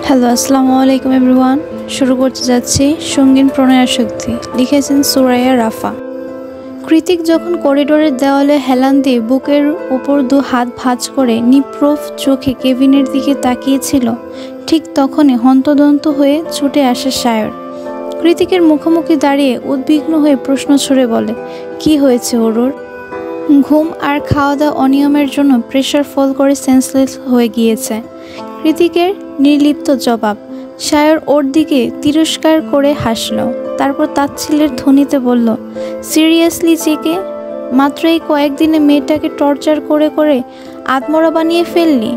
Hello, আসসালামু আলাইকুম everyone. শুরু করতে যাচ্ছি সঙ্গীন প্রণয়াসক্তি, লিখেছেন সুরাইয়া রাফা। কৃতিক যখন করিডোরের দেওয়ালে হেলান দিয়ে বুকের উপর দু হাত ভাঁজ করে নিপ্রভ চোখে কেবিনের দিকে তাকিয়েছিল, ঠিক তখনই হন্তদন্ত হয়ে ছুটে আসে সায়র। কৃতিকের মুখোমুখি দাঁড়িয়ে উদ্বিগ্ন হয়ে প্রশ্ন ছুড়ে বলে, কি হয়েছে অরুর? ঘুম আর খাওয়া দাওয়া অনিয়মের জন্য প্রেশার ফল করে সেন্সলেস হয়ে গিয়েছে। কৃতিকের নির্লিপ্ত জবাব। সায়র ওর দিকে তিরস্কার করে হাসল, তারপর তাচ্ছিল্যের ধ্বনিতে বলল, সিরিয়াসলি চেকে? মাত্র এই কয়েকদিনে মেয়েটাকে টর্চার করে করে আত্মরা বানিয়ে ফেললি?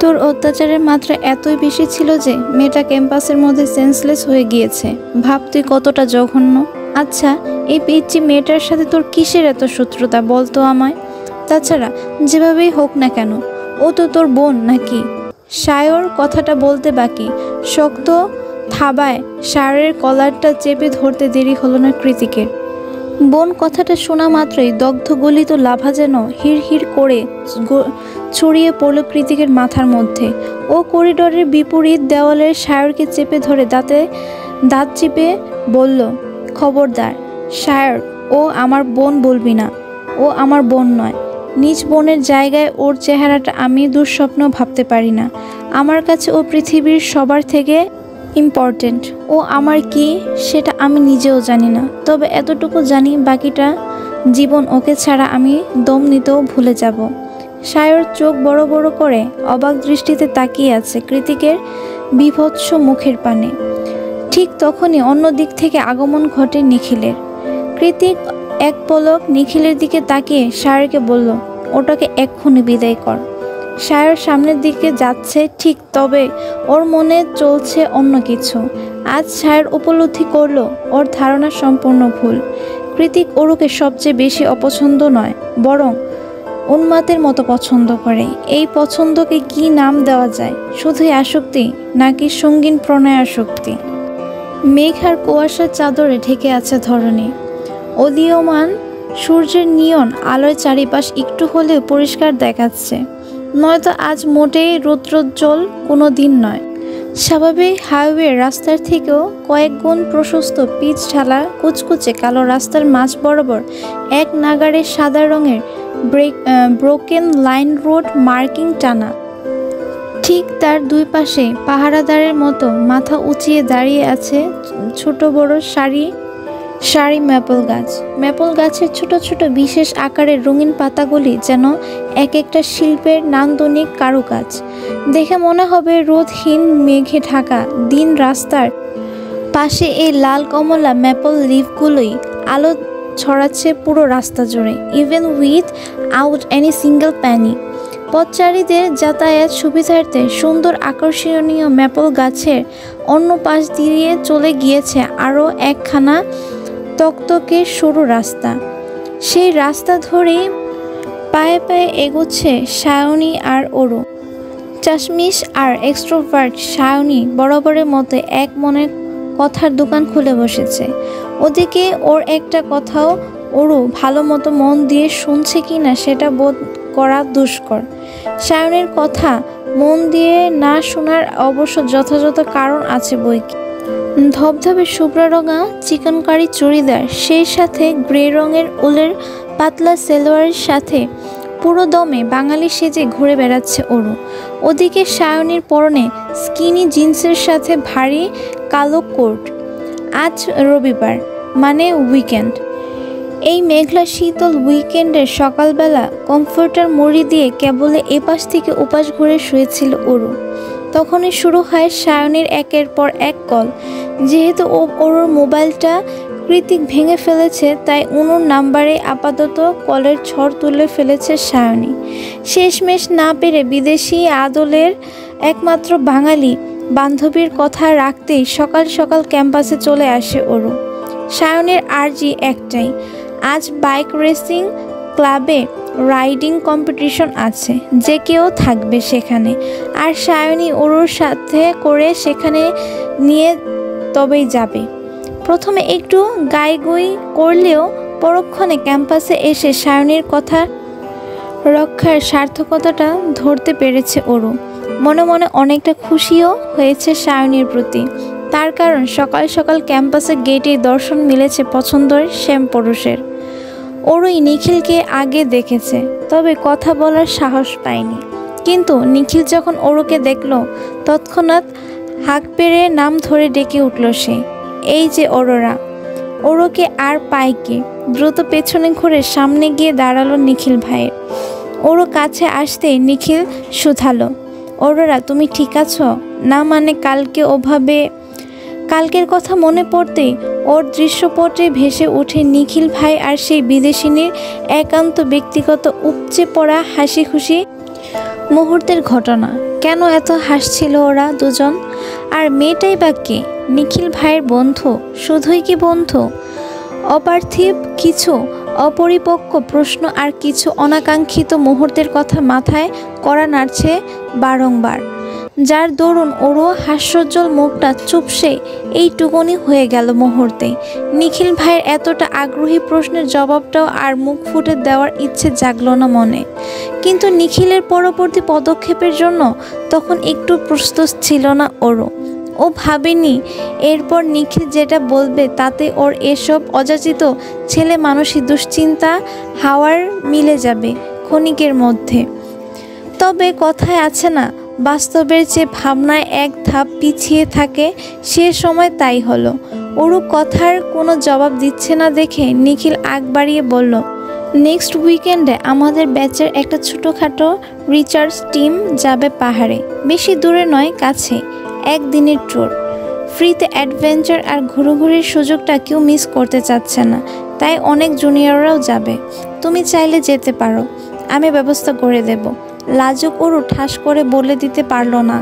তোর অত্যাচারের মাত্রা এতই বেশি ছিল যে মেয়েটা ক্যাম্পাসের মধ্যে সেন্সলেস হয়ে গিয়েছে। ভাব তুই কতটা জঘন্য। আচ্ছা, এই পিচ্চি মেয়েটার সাথে তোর কিসের এত শত্রুতা বলতো আমায়? তাছাড়া যেভাবেই হোক না কেন, ও তো তোর বোন নাকি? সায়র কথাটা বলতে বাকি, শক্ত থাবায় সায়রের কলারটা চেপে ধরতে দেরি হলো না কৃতিকের। বোন কথাটা শোনা মাত্রই দগ্ধ গলিত লাভা যেন হিড় হিড় করে ছড়িয়ে পড়ল কৃতিকের মাথার মধ্যে। ও করিডোরের বিপরীত দেওয়ালের সায়রকে চেপে ধরে দাঁত চিপে বলল, খবরদার সায়র, ও আমার বোন বলবি না। ও আমার বোন নয়। নিজ বোনের জায়গায় ওর চেহারাটা আমি দুঃস্বপ্ন ভাবতে পারি না। আমার কাছে ও পৃথিবীর সবার থেকে ইম্পর্ট্যান্ট। ও আমার কি সেটা আমি নিজেও জানি না, তবে এতটুকু জানি বাকিটা জীবন ওকে ছাড়া আমি দম নিতেও ভুলে যাব। সায়র চোখ বড় বড় করে অবাক দৃষ্টিতে তাকিয়ে আছে কৃতিকের বীভৎস মুখের পানে। ঠিক তখনই অন্য দিক থেকে আগমন ঘটে নিখিলের। কৃতিক এক পলক নিখিলের দিকে তাকিয়ে সায়রকে বলল, ওটাকে এক্ষুনি বিদায় কর। সায়র সামনের দিকে যাচ্ছে ঠিক, তবে ওর মনে চলছে অন্য কিছু। আজ সায়র উপলব্ধি করলো ওর ধারণা সম্পূর্ণ ভুল। কৃতিক অরুকে সবচেয়ে বেশি অপছন্দ নয়, বরং উন্মাদের মতো পছন্দ করে। এই পছন্দকে কি নাম দেওয়া যায়? শুধুই আসক্তি নাকি সঙ্গীন প্রণয়াসক্তি? মেঘ আর কুয়াশার চাদরে ঢেকে আছে ধরণী। উদীয়মান সূর্যের নিয়ন আলোয় চারিপাশ একটু হলেও পরিষ্কার দেখাচ্ছে। নয়তো আজ মোটেই রৌদ্রোজ্জ্বল কোনো দিন নয়। স্বাভাবিক হাইওয়ে রাস্তার থেকেও কয়েক গুণ প্রশস্ত পিচ ঢালা কুচকুচে কালো রাস্তার মাঝ বরাবর এক নাগাড়ে সাদা রঙের ব্রোকেন লাইন রোড মার্কিং টানা। ঠিক তার দুই পাশে পাহারাদারের মতো মাথা উঁচিয়ে দাঁড়িয়ে আছে ছোট বড় সারি ম্যাপল গাছ। ম্যাপল গাছের ছোট ছোট বিশেষ আকারের রঙিন পাতাগুলি যেন এক একটা শিল্পের নান্দনিক কারুকাজ। দেখে মনে হবে রোদহীন মেঘে ঢাকা দিন রাস্তার পাশে এই লাল কমলা ম্যাপল লিফগুলোই আলো ছড়াচ্ছে পুরো রাস্তা জুড়ে, even without any single penny. পথচারীদের যাতায়াত সুবিধার্থে সুন্দর আকর্ষণীয় ম্যাপল গাছের অন্য পাশ দিয়ে চলে গিয়েছে আরও একখানা তকতকে সরু রাস্তা। সেই রাস্তা ধরেই পায়ে পায়ে এগোচ্ছে সায়নী আর অরু। চাশমিশ আর এক্সট্রোভার্ট সায়নী বরাবরের মতো এক মনে কথার দোকান খুলে বসেছে। ওদিকে ওর একটা কথাও অরু ভালো মতো মন দিয়ে শুনছে কি না সেটা বোধ করা দুষ্কর। সায়নীর কথা মন দিয়ে না শোনার অবশ্য যথাযথ কারণ আছে বইকি। ধবধবে শুভ্র রঙা চিকনকারি চুড়িদার, সেই সাথে গ্রে রঙের উলের পাতলা সেলোয়ারের সাথে পুরো দমে বাঙালি সেজে ঘুরে বেড়াচ্ছে অরু। ওদিকে সায়নীর পরনে স্কিনি জিন্সের সাথে ভারী কালো কোট। আজ রবিবার, মানে উইকেন্ড। এই মেঘলা শীতল উইকেন্ডের সকালবেলা কমফোর্টার মুড়ি দিয়ে কেবলে এপাশ থেকে ওপাশ ঘুরে শুয়েছিল অরু। তখনই শুরু হয় সায়নীর একের পর এক কল। যেহেতু ওর মোবাইলটা কৃতিক ভেঙে ফেলেছে, তাই অনুর নাম্বারে আপাতত কলের ঝড় তুলে ফেলেছে সায়নী। শেষমেশ না পেরে বিদেশি আদলের একমাত্র বাঙালি বান্ধবীর কথা রাখতেই সকাল সকাল ক্যাম্পাসে চলে আসে অরু। সায়নীর আর্জি একটাই, আজ বাইক রেসিং ক্লাবে রাইডিং কম্পিটিশন আছে, যে কেউ থাকবে সেখানে, আর সায়নী অরুর সাথে করে সেখানে নিয়ে তবেই যাবে। প্রথমে একটু গাইগুই করলেও পরক্ষণে ক্যাম্পাসে এসে সায়নীর কথা রক্ষার সার্থকতাটা ধরতে পেরেছে অরু। মনে মনে অনেকটা খুশিও হয়েছে সায়নীর প্রতি। তার কারণ সকাল সকাল ক্যাম্পাসের গেটে দর্শন মিলেছে পছন্দের শ্যাম পুরুষের। ওরই নিখিলকে আগে দেখেছে, তবে কথা বলার সাহস পায়নি। কিন্তু নিখিল যখন ওরকে দেখল, তৎক্ষণাৎ হাঁক পেরে নাম ধরে ডেকে উঠল সে, এই যে অরোরা। ওরকে আর পায় কি, দ্রুত পেছনে ঘুরে সামনে গিয়ে দাঁড়ালো নিখিল ভাইয়ের। ওরও কাছে আসতেই নিখিল শুধালো, অরোরা তুমি ঠিক আছো? না মানে কালকের কথা মনে পড়তেই ওর দৃশ্যপটে ভেসে ওঠে নিখিল ভাই আর সেই বিদেশিনীর একান্ত ব্যক্তিগত উপচে পড়া হাসি খুশি মুহূর্তের ঘটনা। কেন এত হাসছিল ওরা দুজন? আর মেয়েটাই বা কে? নিখিল ভাইয়ের বন্ধু? শুধুই কি বন্ধু? অপার্থিব কিছু অপরিপক্ক প্রশ্ন আর কিছু অনাকাঙ্ক্ষিত মুহূর্তের কথা মাথায় করা নাড়ছে বারংবার, যার দরুন ওরও হাস্যোজ্জ্বল মুখটা চুপসে এইটুকুনি হয়ে গেল মুহূর্তে। নিখিল ভাইয়ের এতটা আগ্রহী প্রশ্নের জবাবটাও আর মুখ ফুটে দেওয়ার ইচ্ছে জাগলো না মনে। কিন্তু নিখিলের পরবর্তী পদক্ষেপের জন্য তখন একটু প্রস্তুত ছিল না ওরও। ও ভাবেনি এরপর নিখিল যেটা বলবে তাতে ওর এসব অযাচিত ছেলে মানুষই দুশ্চিন্তা হাওয়ার মিলে যাবে ক্ষণিকের মধ্যে। তবে কথায় আছে না, বাস্তবের যে ভাবনায় এক ধাপ পিছিয়ে থাকে, সে সময় তাই হলো। ওরও কথার কোনো জবাব দিচ্ছে না দেখে নিখিল আগ বাড়িয়ে বলল, নেক্সট উইকেন্ডে আমাদের ব্যাচের একটা ছোটোখাটো রিসার্চ টিম যাবে পাহাড়ে। বেশি দূরে নয়, কাছে, একদিনের ট্যুর। ফ্রিতে অ্যাডভেঞ্চার আর ঘুরোঘুরির সুযোগটা কেউ মিস করতে চাচ্ছে না, তাই অনেক জুনিয়ররাও যাবে। তুমি চাইলে যেতে পারো, আমি ব্যবস্থা করে দেব। লাজুক ওরও ঠাস করে বলে দিতে পারল না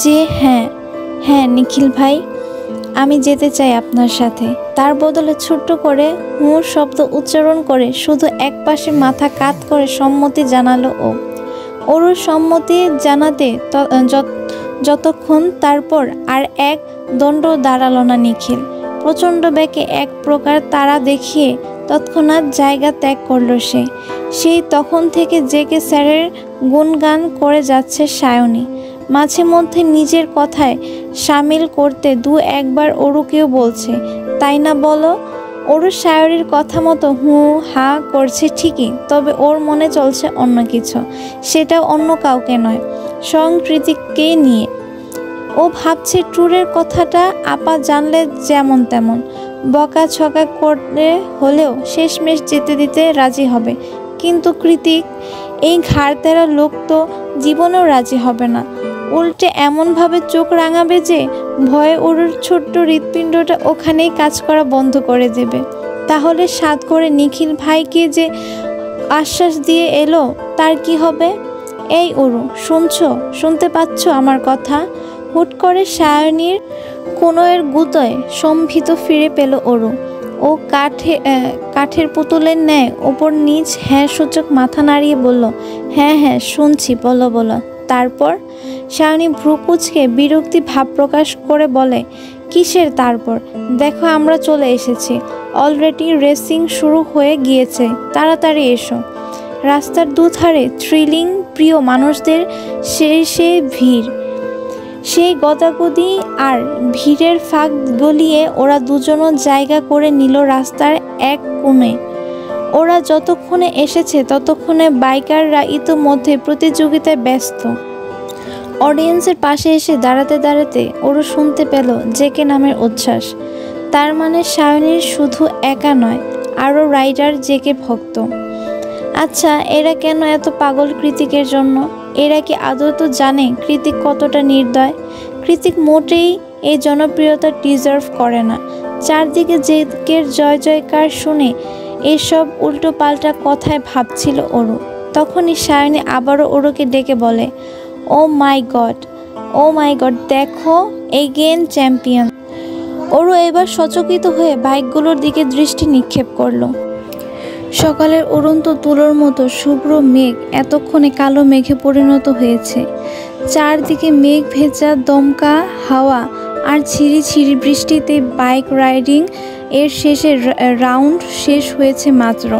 যে হ্যাঁ নিখিল ভাই, আমি যেতে চাই আপনার সাথে। তার বদলে ছোট্ট করে হুঁ শব্দ উচ্চারণ করে শুধু এক পাশে মাথা কাত করে সম্মতি জানালো ও। ওরও সম্মতি জানাতে যতক্ষণ, তারপর আর এক দণ্ড দাঁড়ালো না নিখিল। প্রচণ্ড বেগে এক প্রকার তাড়া দেখিয়ে তৎক্ষণাৎ জায়গা ত্যাগ করলো সে। সেই তখন থেকে জেগে স্যারের গুণগান করে যাচ্ছে সায়নী। মাঝে মধ্যে নিজের কথায় সামিল করতে দু একবার ওরুকেও বলছে, তাই না বলো? ওরু সায়রীর কথা মতো হুঁ হা করছে ঠিকই, তবে ওর মনে চলছে অন্য কিছু, সেটাও অন্য কাউকে নয়, স্বয়ং কৃতিককে নিয়ে। ও ভাবছে ট্যুরের কথাটা আপা জানলে যেমন তেমন বকা ছকা করে হলেও শেষমেশ যেতে দিতে রাজি হবে। কিন্তু কৃতিক, এই ঘাড়তেরা লোক তো জীবনেও রাজি হবে না। উল্টে এমনভাবে চোখ রাঙাবে যে ভয়ে ওর ছোট্ট হৃৎপিণ্ডটা ওখানেই কাজ করা বন্ধ করে দেবে। তাহলে সাধ করে নিখিল ভাইকে যে আশ্বাস দিয়ে এলো, তার কি হবে? এই ওরু, শুনতে পাচ্ছ আমার কথা? হুট করে সায়নীর কোনোয়ের গুতোয় সম্ভিত ফিরে পেল ওরু। ও কাঠের পুতুলের ন্যায় ওপর নিচ হ্যাঁ সূচক মাথা নাড়িয়ে বলল, হ্যাঁ শুনছি, বলো। তারপর? সায়নী ভ্রু কুঁচকে বিরক্তি ভাব প্রকাশ করে বলে, কিসের তারপর? দেখো আমরা চলে এসেছি, অলরেডি রেসিং শুরু হয়ে গিয়েছে, তাড়াতাড়ি এসো। রাস্তার দুধারে থ্রিলিং প্রিয় মানুষদের সে ভিড়, সেই গদাগদি আর ভিড়ের ফাঁক গলিয়ে ওরা দুজনও জায়গা করে নিল রাস্তার এক কোণে। ওরা যতক্ষণে এসেছে ততক্ষণে বাইকাররা ইতোমধ্যে প্রতিযোগিতায় ব্যস্ত। অডিয়েন্সের পাশে এসে দাঁড়াতে ওরা শুনতে পেল জেকে নামের উচ্ছ্বাস। তার মানে সায়নীর শুধু একা নয়, আরও রাইডার জেকে ভক্ত। আচ্ছা, এরা কেন এত পাগল কৃতিকের জন্য? এরা কি আদৌ তো জানে কৃতিক কতটা নির্দয়? কৃতিক মোটেই এই জনপ্রিয়তা ডিজার্ভ করে না। চারদিকে জেকের জয় জয়কার শুনে এসব উল্টোপাল্টা কথায় ভাবছিল ওরু। তখনই সায়নী আবারও ওরুকে ডেকে বলে, ও মাই গড, দেখো এগেন চ্যাম্পিয়ন। ওরু এবার সচকিত হয়ে বাইকগুলোর দিকে দৃষ্টি নিক্ষেপ করলো। সকালের উড়ন্ত তুলোর মতো শুভ্র মেঘ এতক্ষণে কালো মেঘে পরিণত হয়েছে। চারদিকে মেঘ ভেজা দমকা হাওয়া আর ঝিরিঝিরি বৃষ্টিতে বাইক রাইডিং এর শেষের রাউন্ড শেষ হয়েছে মাত্র।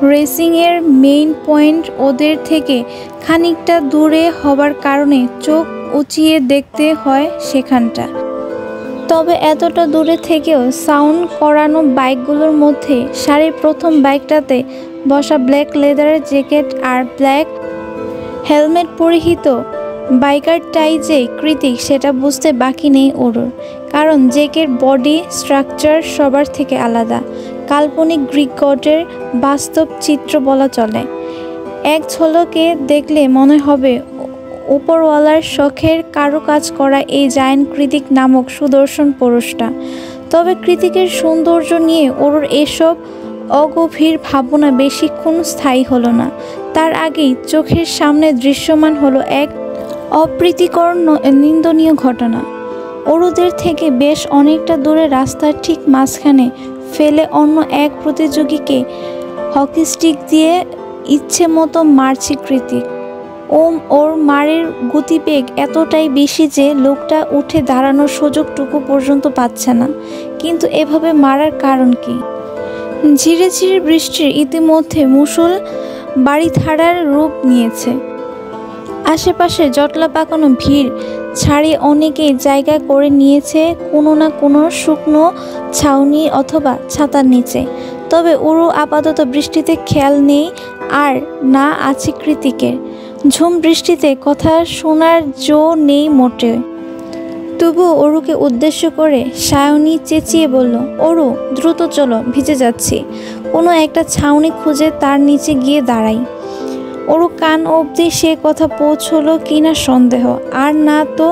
রেসিংয়ের মেইন পয়েন্ট ওদের থেকে খানিকটা দূরে হবার কারণে চোখ উঁচিয়ে দেখতে হয় সেখানটা। তবে এতটা দূরে থেকেও সাউন্ড করানো বাইকগুলোর মধ্যে সারির প্রথম বাইকটাতে বসা ব্ল্যাক লেদারের জ্যাকেট আর ব্ল্যাক হেলমেট পরিহিত বাইকারটাই যে কৃতিক সেটা বুঝতে বাকি নেই ওরুর। কারণ জ্যাকের বডি স্ট্রাকচার সবার থেকে আলাদা, কাল্পনিক গ্রিক গডের বাস্তব চিত্র বলা চলে। এক ঝলকে দেখলে মনে হবে উপরওয়ালার শখের কারুকাজ করা এই জায়ান্ট কৃতিক নামক সুদর্শন পুরুষটা। তবে কৃতিকের সৌন্দর্য নিয়ে ওরুর এসব অগভীর ভাবনা বেশিক্ষণ স্থায়ী হলো না। তার আগেই চোখের সামনে দৃশ্যমান হলো এক অপ্রীতিকর নিন্দনীয় ঘটনা। ওরুদের থেকে বেশ অনেকটা দূরে রাস্তার ঠিক মাঝখানে ফেলে অন্য এক প্রতিযোগীকে হকি স্টিক দিয়ে ইচ্ছে মতো মারছে কৃতিক। ওর মারের গতিবেগ এতটাই বেশি যে লোকটা উঠে দাঁড়ানোর সুযোগটুকু পর্যন্ত পাচ্ছে না। কিন্তু এভাবে মারার কারণ কি? ঝিরে ঝিরে বৃষ্টির ইতিমধ্যে মুষল বাড়িধারার রূপ নিয়েছে। আশেপাশে জটলা পাকানো ভিড় ছাড়িয়ে অনেকেই জায়গা করে নিয়েছে কোনো না কোনো শুকনো ছাউনি অথবা ছাতার নিচে। তবে ওরু আপাতত বৃষ্টিতে খেয়াল নেই, আর না আছে কৃতিকের। ঝুম বৃষ্টিতে কথা শোনার জো নেই মোটে। তবুও ওরুকে উদ্দেশ্য করে সায়নী চেঁচিয়ে বলল, ওরু দ্রুত চলো, ভিজে যাচ্ছি। কোনো একটা ছাউনি খুঁজে তার নিচে গিয়ে দাঁড়াই। ওরু কান অবধি সে কথা পৌঁছলো কিনা সন্দেহ। আর না তো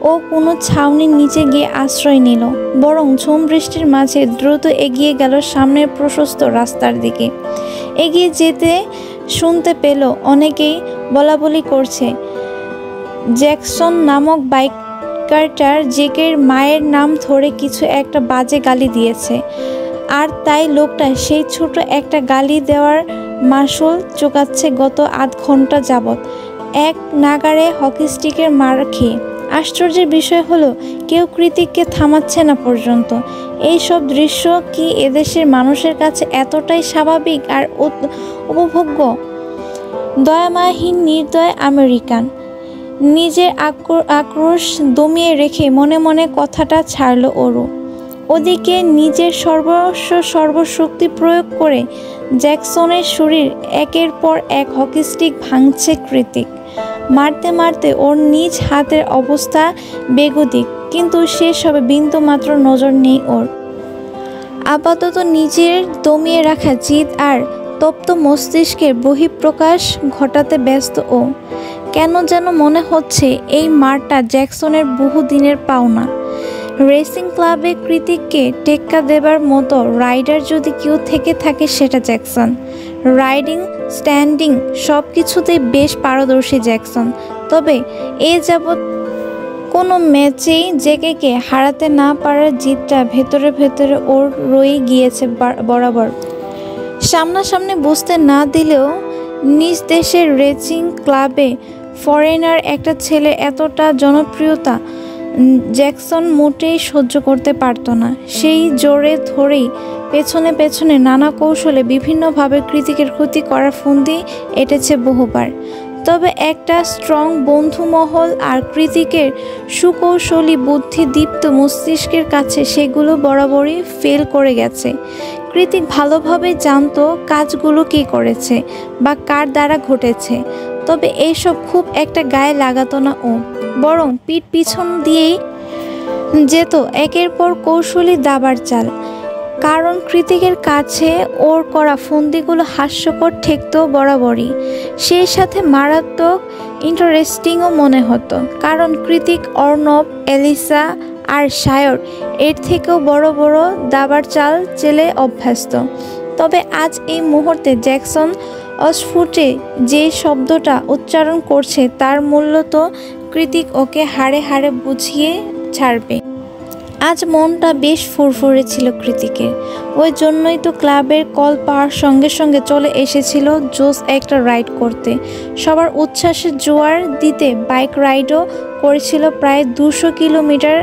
ও কোনো ছাউনির নিচে গিয়ে আশ্রয় নিল, বরং ঝুম বৃষ্টির মাঝে দ্রুত এগিয়ে গেল সামনের প্রশস্ত রাস্তার দিকে। এগিয়ে যেতে শুনতে পেল অনেকেই বলাবলি করছে জ্যাকসন নামক বাইকারটার জ্যাকের মায়ের নাম ধরে কিছু একটা বাজে গালি দিয়েছে। আর তাই লোকটা সেই ছোট একটা গালি দেওয়ার মাসুল চুকাচ্ছে গত আধ ঘন্টা যাবৎ এক নাগাড়ে হকি স্টিকের মার খেয়ে। আশ্চর্যের বিষয় হলো কেউ কৃতিককে থামাচ্ছে না পর্যন্ত। এই সব দৃশ্য কি এদেশের মানুষের কাছে এতটাই স্বাভাবিক আর উপভোগ্য? দয়ামায়াহীন নির্দয় আমেরিকান নিজের আক্রোশ দমিয়ে রেখে মনে মনে কথাটা ছাড়ল ওরু। ওদিকে নিজের সর্বশক্তি প্রয়োগ করে জ্যাকসনের শরীর একের পর এক হকি স্টিক ভাঙছে কৃতিক। মারতে মারতে ওর নিজ হাতের অবস্থা বেগতিক, কিন্তু সেসবে বিন্দুমাত্র নজর নেই ওর। আপাতত নিজের দমিয়ে রাখা জিদ আর তপ্ত মস্তিষ্কের বহিঃপ্রকাশ ঘটাতে ব্যস্ত ও। কেন যেন মনে হচ্ছে এই মারটা জ্যাকসনের বহুদিনের পাওনা। রেসিং ক্লাবে কৃতিককে টেক্কা দেবার মতো রাইডার যদি কেউ থেকে থাকে সেটা জ্যাকসন। রাইডিং, স্ট্যান্ডিং সব কিছুতেই বেশ পারদর্শী জ্যাকসন। তবে এ যাবৎ কোনো ম্যাচেই জেকেকে হারাতে না পারার জিদটা ভেতরে ভেতরে ওর রয়ে গিয়েছে বরাবর। সামনাসামনি বুঝতে না দিলেও নিজ দেশের রেসিং ক্লাবে ফরেনার একটা ছেলে এতটা জনপ্রিয়তা জ্যাকসন মোটেই সহ্য করতে পারত না। সেই জোরে ধরেই পেছনে পেছনে নানা কৌশলে বিভিন্নভাবে কৃতিকের ক্ষতি করার ফন্দি এঁটেছে বহুবার। তবে একটা স্ট্রং বন্ধুমহল আর কৃতিকের সুকৌশলী বুদ্ধিদীপ্ত মস্তিষ্কের কাছে সেগুলো বরাবরই ফেল করে গেছে। কৃতিক ভালোভাবে জানতো কাজগুলো কে করেছে বা কার দ্বারা ঘটেছে। তবে এইসব খুব একটা গায়ে লাগাতো না ও, বরং পিঠ পিছন দিয়েই যেত একের পর কৌশলী দাবার চাল। কারণ কৃতিকের কাছে ওর করা ফন্দিগুলো হাস্যকর ঠেকতো বরাবরই, সেই সাথে মারাত্মক ইন্টারেস্টিংও মনে হতো। কারণ কৃতিক, অর্ণব, এলিসা আর সায়র এর থেকেও বড় বড় দাবার চাল চেলে অভ্যস্ত। তবে আজ এই মুহূর্তে জ্যাকসন অস্ফুটে যে শব্দটা উচ্চারণ করছে তার মূল্য তো কৃতিক ওকে হাড়ে হাড়ে বুঝিয়ে ছাড়বে। আজ মনটা বেশ ফুরফুরে ছিল কৃতিকের। ওই জন্যই তো ক্লাবের কল পাওয়ার সঙ্গে সঙ্গে চলে এসেছিল জোস একটা রাইড করতে। সবার উচ্ছ্বাসের জোয়ার দিতে বাইক রাইডও করেছিল প্রায় 200 কিলোমিটার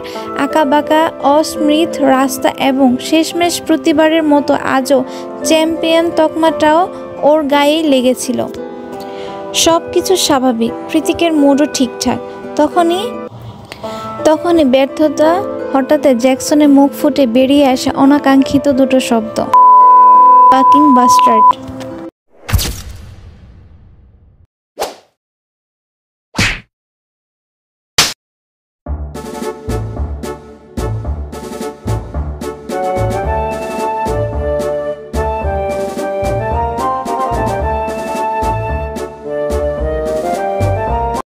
আঁকাবাঁকা অস্মৃত রাস্তা, এবং শেষমেশ প্রতিবারের মতো আজও চ্যাম্পিয়ন তকমাটাও ওর গায়েই লেগেছিল। সব কিছু স্বাভাবিক, কৃতিকের মুডও ঠিকঠাক। তখনই ব্যর্থতা হঠাৎ জ্যাকসনের মুখ ফুটে বেরিয়ে আসে অনাকাঙ্ক্ষিত দুটো শব্দ, ফাকিং বাস্টার্ড।